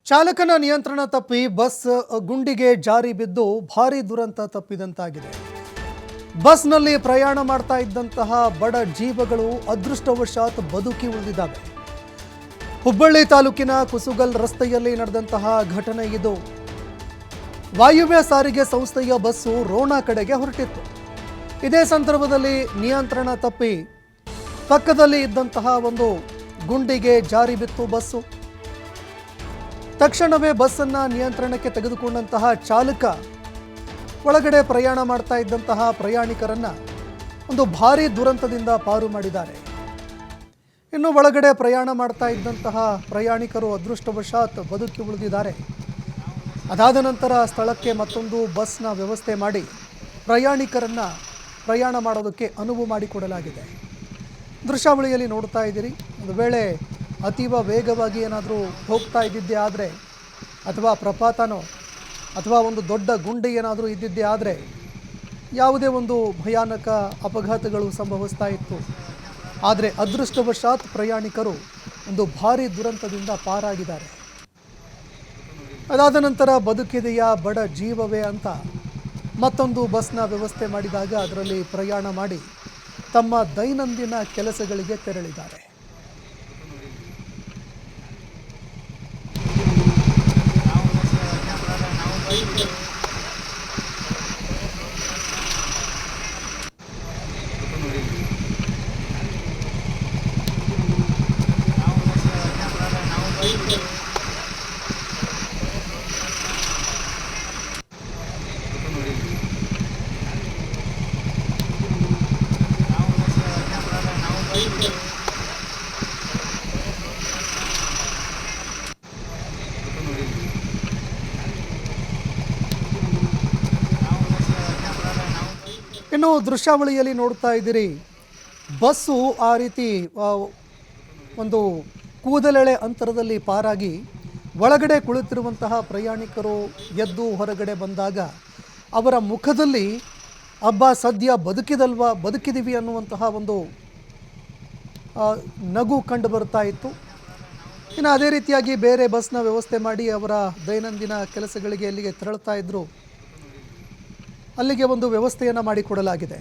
ಚಾಲಕನ ನಿಯಂತ್ರಣ ತಪ್ಪಿ ಬಸ್ ಗುಂಡಿಗೆ ಜಾರಿ ಬಿದ್ದು ಭಾರೀ ದುರಂತ ತಪ್ಪಿದಂತಾಗಿದೆ. ಬಸ್ನಲ್ಲಿ ಪ್ರಯಾಣ ಮಾಡ್ತಾ ಇದ್ದಂತಹ ಬಡ ಜೀವಗಳು ಅದೃಷ್ಟವಶಾತ್ ಬದುಕಿ ಉಳಿದಿದ್ದಾವೆ. ಹುಬ್ಬಳ್ಳಿ ತಾಲೂಕಿನ ಕುಸುಗಲ್ ರಸ್ತೆಯಲ್ಲಿ ನಡೆದಂತಹ ಘಟನೆ ಇದು. ವಾಯುವ್ಯ ಸಾರಿಗೆ ಸಂಸ್ಥೆಯ ಬಸ್ಸು ರೋಣ ಕಡೆಗೆ ಹೊರಟಿತ್ತು. ಇದೇ ಸಂದರ್ಭದಲ್ಲಿ ನಿಯಂತ್ರಣ ತಪ್ಪಿ ಪಕ್ಕದಲ್ಲಿ ಇದ್ದಂತಹ ಒಂದು ಗುಂಡಿಗೆ ಜಾರಿ ಬಿತ್ತು ಬಸ್ಸು. ತಕ್ಷಣವೇ ಬಸ್ಸನ್ನು ನಿಯಂತ್ರಣಕ್ಕೆ ತೆಗೆದುಕೊಂಡಂತಹ ಚಾಲಕ ಒಳಗಡೆ ಪ್ರಯಾಣ ಮಾಡ್ತಾ ಇದ್ದಂತಹ ಪ್ರಯಾಣಿಕರನ್ನ ಒಂದು ಭಾರೀ ದುರಂತದಿಂದ ಪಾರು ಮಾಡಿದ್ದಾರೆ. ಇನ್ನು ಒಳಗಡೆ ಪ್ರಯಾಣ ಮಾಡ್ತಾ ಇದ್ದಂತಹ ಪ್ರಯಾಣಿಕರು ಅದೃಷ್ಟವಶಾತ್ ಬದುಕಿ ಉಳಿದಿದ್ದಾರೆ. ಅದಾದ ನಂತರ ಸ್ಥಳಕ್ಕೆ ಮತ್ತೊಂದು ಬಸ್ನ ವ್ಯವಸ್ಥೆ ಮಾಡಿ ಪ್ರಯಾಣಿಕರನ್ನ ಪ್ರಯಾಣ ಮಾಡೋದಕ್ಕೆ ಅನುವು ಮಾಡಿಕೊಡಲಾಗಿದೆ. ದೃಶ್ಯಾವಳಿಯಲ್ಲಿ ನೋಡ್ತಾ ಇದ್ದೀರಿ. ಒಂದು ವೇಳೆ ಅತೀವ ವೇಗವಾಗಿ ಏನಾದರೂ ಹೋಗ್ತಾ ಇದ್ದಿದ್ದೇ ಆದರೆ ಅಥವಾ ಪ್ರಪಾತನೋ ಅಥವಾ ಒಂದು ದೊಡ್ಡ ಗುಂಡಿ ಏನಾದರೂ ಇದ್ದಿದ್ದೇ ಆದರೆ ಯಾವುದೇ ಒಂದು ಭಯಾನಕ ಅಪಘಾತಗಳು ಸಂಭವಿಸ್ತಾ ಇತ್ತು. ಆದರೆ ಅದೃಷ್ಟವಶಾತ್ ಪ್ರಯಾಣಿಕರು ಒಂದು ಭಾರೀ ದುರಂತದಿಂದ ಪಾರಾಗಿದ್ದಾರೆ. ಅದಾದ ನಂತರ ಬದುಕಿದೆಯಾ ಬಡ ಜೀವವೇ ಅಂತ ಮತ್ತೊಂದು ಬಸ್ನ ವ್ಯವಸ್ಥೆ ಮಾಡಿದಾಗ ಅದರಲ್ಲಿ ಪ್ರಯಾಣ ಮಾಡಿ ತಮ್ಮ ದೈನಂದಿನ ಕೆಲಸಗಳಿಗೆ ತೆರಳಿದ್ದಾರೆ. ಇನ್ನು ದೃಶ್ಯಾವಳಿಯಲ್ಲಿ ನೋಡ್ತಾ ಇದ್ದೀರಿ. ಬಸ್ಸು ಆ ರೀತಿ ಒಂದು ಕೂದಲೆಳೆ ಅಂತರದಲ್ಲಿ ಪಾರಾಗಿ ಒಳಗಡೆ ಕುಳಿತಿರುವಂತಹ ಪ್ರಯಾಣಿಕರು ಎದ್ದು ಹೊರಗಡೆ ಬಂದಾಗ ಅವರ ಮುಖದಲ್ಲಿ ಅಬ್ಬಾ ಸದ್ಯ ಬದುಕಿದೀವಿ ಅನ್ನುವಂತಹ ಒಂದು ನಗು ಕಂಡು ಬರ್ತಾ ಇತ್ತು. ಇನ್ನು ಅದೇ ರೀತಿಯಾಗಿ ಬೇರೆ ಬಸ್ನ ವ್ಯವಸ್ಥೆ ಮಾಡಿ ಅವರ ದೈನಂದಿನ ಕೆಲಸಗಳಿಗೆ ಎಲ್ಲಿಗೆ ತೆರಳುತ್ತಾ ಇದ್ರು ಅಲ್ಲಿಗೆ ಒಂದು ವ್ಯವಸ್ಥೆಯನ್ನು ಮಾಡಿಕೊಡಲಾಗಿದೆ.